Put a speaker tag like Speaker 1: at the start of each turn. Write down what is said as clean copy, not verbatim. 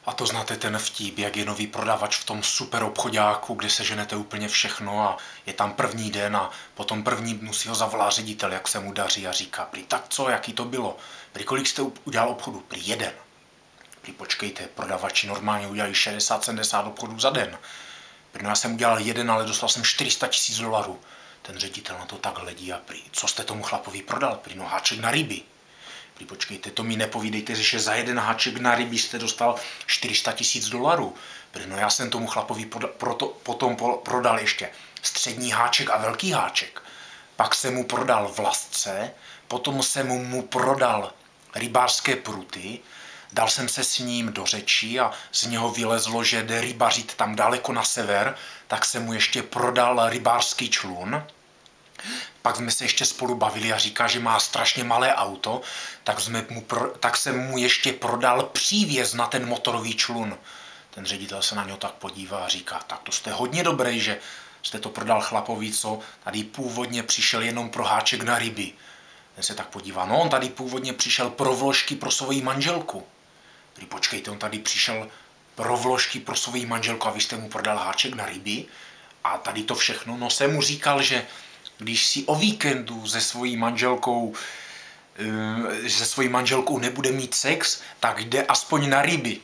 Speaker 1: A to znáte ten vtip, jak je nový prodavač v tom super obchodáku, kde se ženete úplně všechno a je tam první den a potom první dnu si ho zavolá ředitel, jak se mu daří a říká, prý tak co, jaký to bylo, prý kolik jste udělal obchodu, prý jeden. Prý počkejte, prodavači normálně udělají 60-70 obchodů za den. Prý no já jsem udělal jeden, ale dostal jsem $400 000. Ten ředitel na to tak hledí a prý, co jste tomu chlapovi prodal, prý no háček na ryby. Prý počkejte, to mi nepovídejte, že za jeden háček na ryby jste dostal $400 000. Prý no já jsem tomu chlapovi potom prodal ještě střední háček a velký háček. Pak jsem mu prodal vlasce, potom jsem mu prodal rybářské pruty, dal jsem se s ním do řeči a z něho vylezlo, že jde rybařit tam daleko na sever, tak jsem mu ještě prodal rybářský člun. Pak jsme se ještě spolu bavili a říká, že má strašně malé auto, tak jsem mu ještě prodal přívěs na ten motorový člun. Ten ředitel se na něho tak podívá a říká, tak to jste hodně dobrý, že jste to prodal chlapovi, co tady původně přišel jenom pro háček na ryby. Ten se tak podívá, no on tady původně přišel pro vložky pro svoji manželku. Prý počkejte, on tady přišel pro vložky pro svoji manželku a vy jste mu prodal háček na ryby a tady to všechno, no jsem mu říkal, že když si o víkendu se svojí manželkou nebude mít sex, tak jde aspoň na ryby.